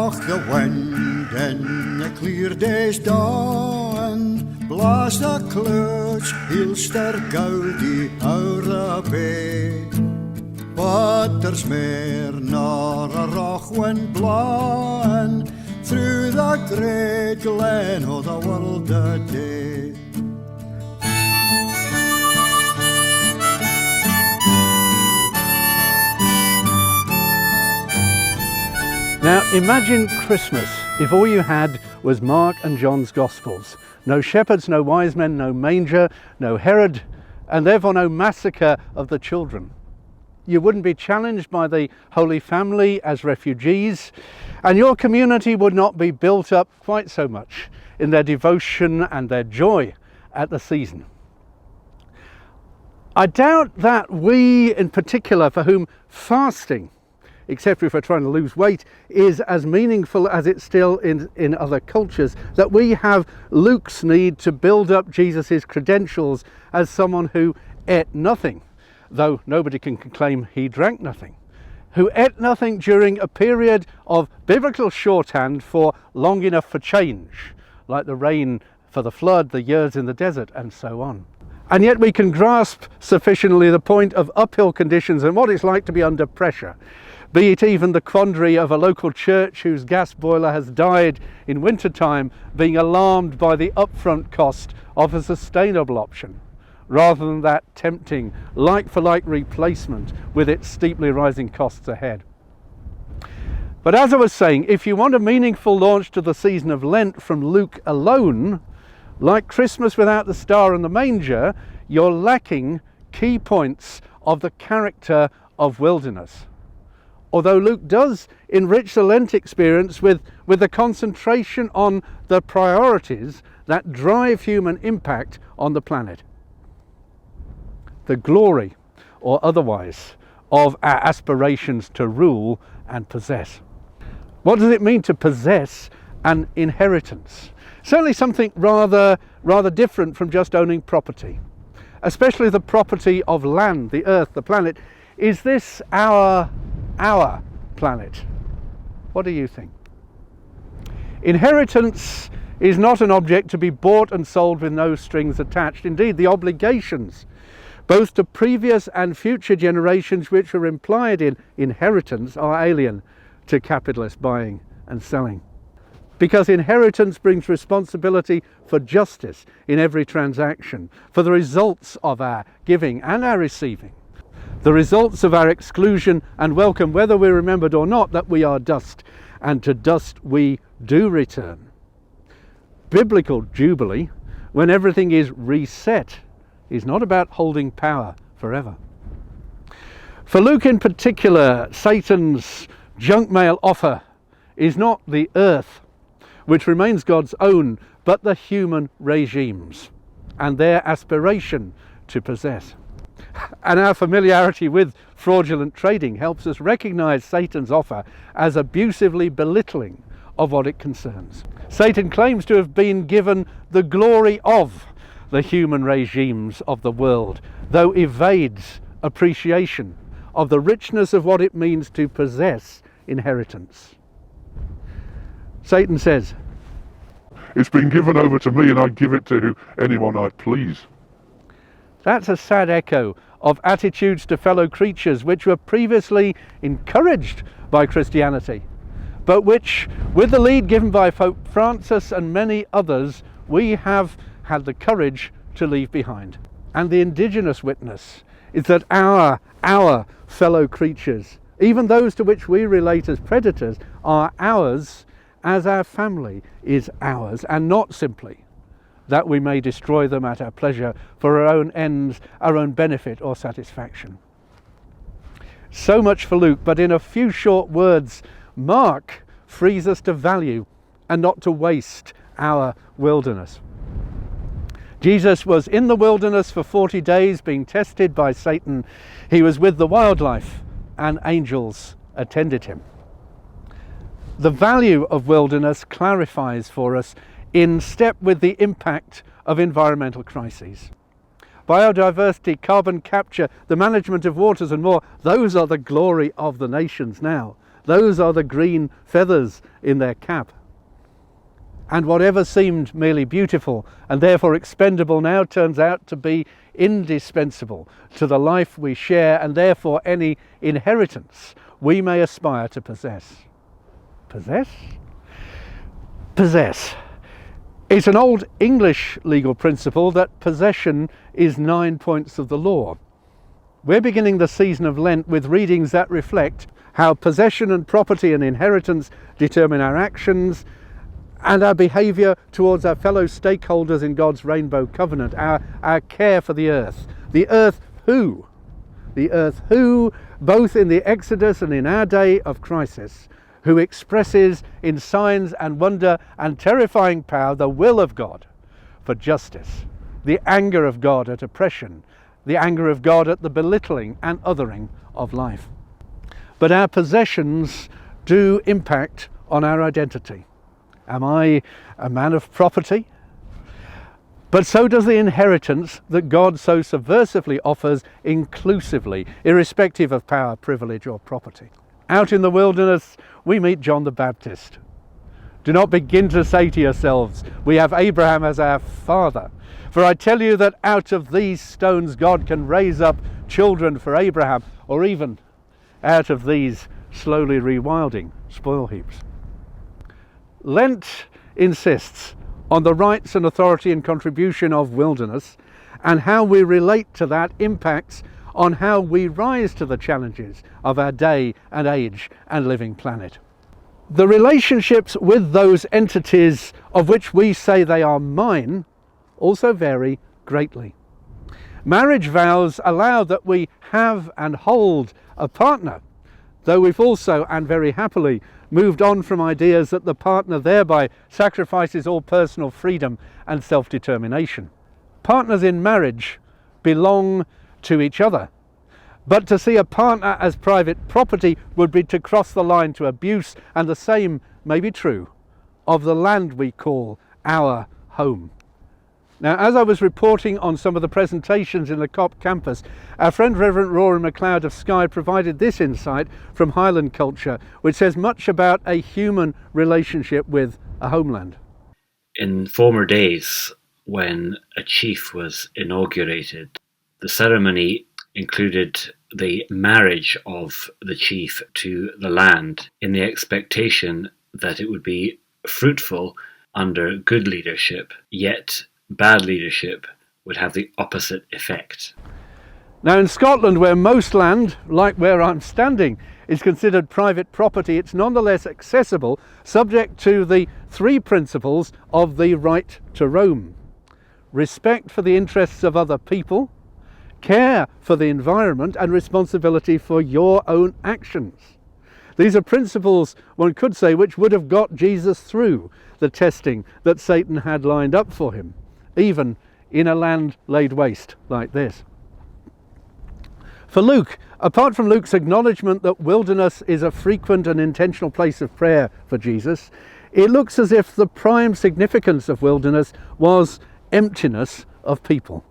Och, the wind in the clear days dawn blaast de kluts heel sterk uit die oude bay. But there's meer naar a rock wind blowing through the great glen of the world today. Now imagine Christmas if all you had was Mark and John's Gospels. No shepherds, no wise men, no manger, no Herod, and therefore no massacre of the children. You wouldn't be challenged by the Holy Family as refugees, and your community would not be built up quite so much in their devotion and their joy at the season. I doubt that we in particular, for whom fasting, except if we're trying to lose weight, is as meaningful as it's still in other cultures, that we have Luke's need to build up Jesus's credentials as someone who ate nothing, though nobody can claim he drank nothing, who ate nothing during a period of biblical shorthand for long enough for change, like the rain for the flood, the years in the desert, and so on. And yet we can grasp sufficiently the point of uphill conditions and what it's like to be under pressure. Be it even the quandary of a local church whose gas boiler has died in wintertime, being alarmed by the upfront cost of a sustainable option, rather than that tempting like-for-like replacement with its steeply rising costs ahead. But as I was saying, if you want a meaningful launch to the season of Lent from Luke alone, like Christmas without the star and the manger, you're lacking key points of the character of wilderness. Although Luke does enrich the Lent experience with the concentration on the priorities that drive human impact on the planet. The glory, or otherwise, of our aspirations to rule and possess. What does it mean to possess an inheritance? Certainly something rather different from just owning property, especially the property of land, the earth, the planet. Is this our planet? What do you think? Inheritance is not an object to be bought and sold with no strings attached. Indeed, the obligations, both to previous and future generations which are implied in inheritance, are alien to capitalist buying and selling. Because inheritance brings responsibility for justice in every transaction, for the results of our giving and our receiving, the results of our exclusion and welcome, whether we're remembered or not, that we are dust, and to dust we do return. Biblical jubilee, when everything is reset, is not about holding power forever. For Luke in particular, Satan's junk mail offer is not the earth, which remains God's own, but the human regimes and their aspiration to possess. And our familiarity with fraudulent trading helps us recognize Satan's offer as abusively belittling of what it concerns. Satan claims to have been given the glory of the human regimes of the world, though evades appreciation of the richness of what it means to possess inheritance. Satan says, "It's been given over to me and I give it to anyone I please." That's a sad echo of attitudes to fellow creatures which were previously encouraged by Christianity, but which, with the lead given by Pope Francis and many others, we have had the courage to leave behind. And the indigenous witness is that our fellow creatures, even those to which we relate as predators, are ours as our family is ours, and not simply that we may destroy them at our pleasure for our own ends, our own benefit or satisfaction. So much for Luke, but in a few short words, Mark frees us to value and not to waste our wilderness. Jesus was in the wilderness for 40 days being tested by Satan. He was with the wildlife and angels attended him. The value of wilderness clarifies for us in step with the impact of environmental crises. Biodiversity, carbon capture, the management of waters and more, those are the glory of the nations now. Those are the green feathers in their cap. And whatever seemed merely beautiful and therefore expendable now turns out to be indispensable to the life we share, and therefore any inheritance we may aspire to possess. Possess? Possess. It's an old English legal principle that possession is 9 points of the law. We're beginning the season of Lent with readings that reflect how possession and property and inheritance determine our actions and our behaviour towards our fellow stakeholders in God's rainbow covenant, our care for the earth. The earth who, both in the Exodus and in our day of crisis, who expresses in signs and wonder and terrifying power the will of God for justice, the anger of God at oppression, the anger of God at the belittling and othering of life. But our possessions do impact on our identity. Am I a man of property? But so does the inheritance that God so subversively offers inclusively, irrespective of power, privilege or property. Out in the wilderness, we meet John the Baptist. Do not begin to say to yourselves, we have Abraham as our father. For I tell you that out of these stones God can raise up children for Abraham, or even out of these slowly rewilding spoil heaps. Lent insists on the rights and authority and contribution of wilderness, and how we relate to that impacts on how we rise to the challenges of our day and age and living planet. The relationships with those entities of which we say they are mine also vary greatly. Marriage vows allow that we have and hold a partner, though we've also, and very happily, moved on from ideas that the partner thereby sacrifices all personal freedom and self-determination. Partners in marriage belong to each other, but to see a partner as private property would be to cross the line to abuse, and the same may be true of the land we call our home. Now, as I was reporting on some of the presentations in the COP campus, our friend Reverend Rory MacLeod of Skye provided this insight from Highland culture, which says much about a human relationship with a homeland. In former days, when a chief was inaugurated, the ceremony included the marriage of the chief to the land in the expectation that it would be fruitful under good leadership, yet bad leadership would have the opposite effect. Now in Scotland, where most land, like where I'm standing, is considered private property, it's nonetheless accessible, subject to the three principles of the right to roam: respect for the interests of other people, care for the environment, and responsibility for your own actions. These are principles, one could say, which would have got Jesus through the testing that Satan had lined up for him, even in a land laid waste like this. For Luke, apart from Luke's acknowledgement that wilderness is a frequent and intentional place of prayer for Jesus, it looks as if the prime significance of wilderness was emptiness of people.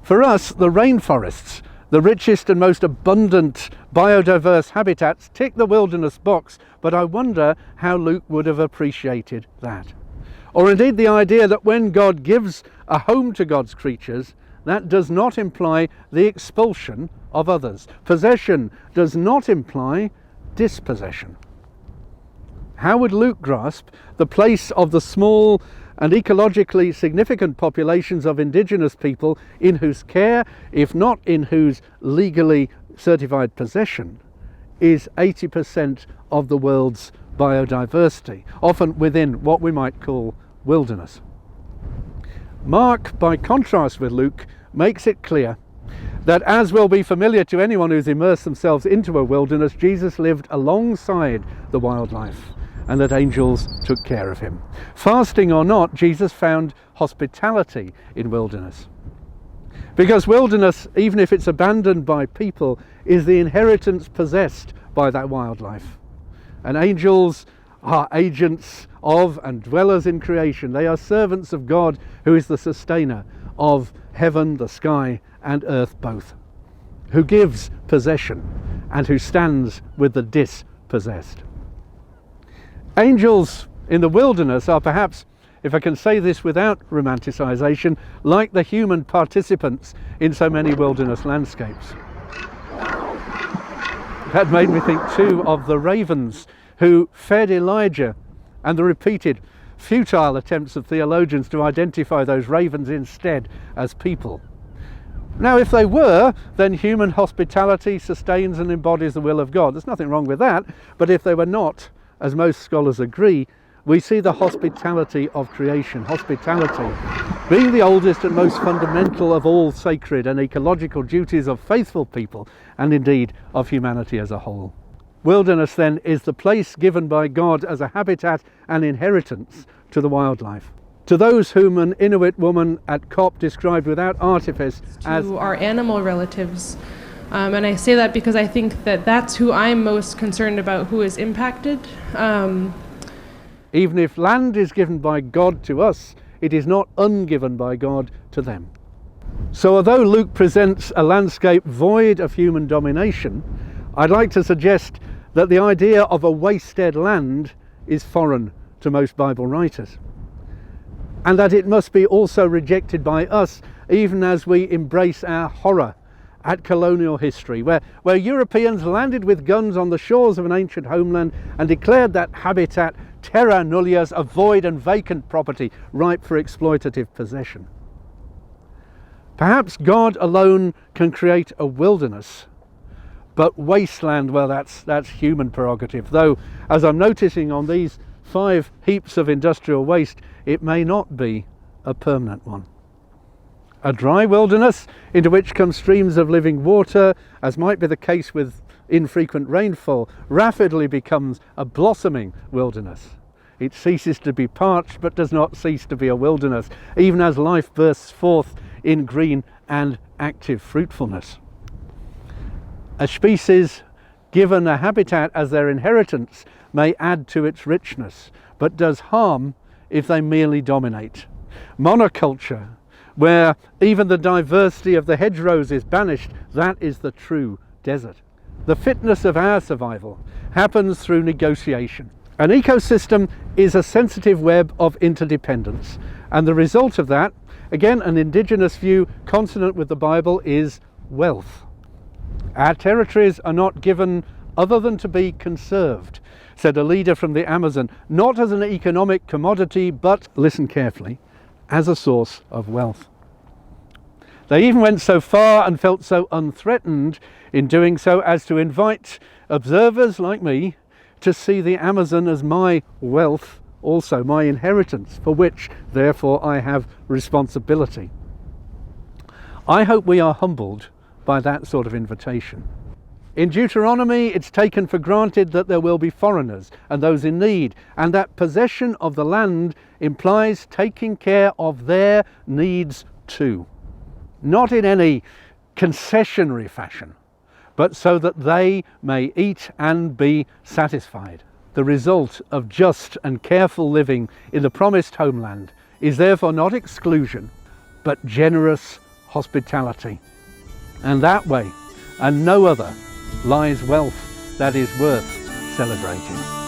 For us, the rainforests, the richest and most abundant biodiverse habitats, tick the wilderness box, but I wonder how Luke would have appreciated that. Or indeed the idea that when God gives a home to God's creatures, that does not imply the expulsion of others. Possession does not imply dispossession. How would Luke grasp the place of the small and ecologically significant populations of indigenous people in whose care, if not in whose legally certified possession, is 80% of the world's biodiversity, often within what we might call wilderness? Mark, by contrast with Luke, makes it clear that, as will be familiar to anyone who's immersed themselves into a wilderness, Jesus lived alongside the wildlife and that angels took care of him. Fasting or not, Jesus found hospitality in wilderness. Because wilderness, even if it's abandoned by people, is the inheritance possessed by that wildlife. And angels are agents of and dwellers in creation. They are servants of God, who is the sustainer of heaven, the sky, and earth both, who gives possession and who stands with the dispossessed. Angels in the wilderness are perhaps, if I can say this without romanticisation, like the human participants in so many wilderness landscapes. That made me think too of the ravens who fed Elijah, and the repeated futile attempts of theologians to identify those ravens instead as people. Now, if they were, then human hospitality sustains and embodies the will of God. There's nothing wrong with that. But if they were not, as most scholars agree, we see the hospitality of creation, hospitality being the oldest and most fundamental of all sacred and ecological duties of faithful people, and indeed of humanity as a whole. Wilderness then is the place given by God as a habitat and inheritance to the wildlife. To those whom an Inuit woman at COP described without artifice as our animal relatives. And I say that because I think that that's who I'm most concerned about, who is impacted. Even if land is given by God to us, it is not ungiven by God to them. So although Luke presents a landscape void of human domination, I'd like to suggest that the idea of a wasted land is foreign to most Bible writers, and that it must be also rejected by us, even as we embrace our horror at colonial history, where Europeans landed with guns on the shores of an ancient homeland and declared that habitat terra nullius, a void and vacant property ripe for exploitative possession. Perhaps God alone can create a wilderness, but wasteland, well, that's human prerogative, though, as I'm noticing on these 5 heaps of industrial waste, it may not be a permanent one. A dry wilderness into which come streams of living water, as might be the case with infrequent rainfall, rapidly becomes a blossoming wilderness. It ceases to be parched but does not cease to be a wilderness, even as life bursts forth in green and active fruitfulness. A species given a habitat as their inheritance may add to its richness, but does harm if they merely dominate. Monoculture, where even the diversity of the hedgerows is banished, that is the true desert. The fitness of our survival happens through negotiation. An ecosystem is a sensitive web of interdependence, and the result of that, again an indigenous view consonant with the Bible, is wealth. Our territories are not given other than to be conserved, said a leader from the Amazon, not as an economic commodity, but, listen carefully, as a source of wealth. They even went so far and felt so unthreatened in doing so as to invite observers like me to see the Amazon as my wealth, also my inheritance, for which, therefore, I have responsibility. I hope we are humbled by that sort of invitation. In Deuteronomy, it's taken for granted that there will be foreigners and those in need, and that possession of the land implies taking care of their needs too. Not in any concessionary fashion, but so that they may eat and be satisfied. The result of just and careful living in the promised homeland is therefore not exclusion, but generous hospitality. And that way, and no other, lies wealth that is worth celebrating.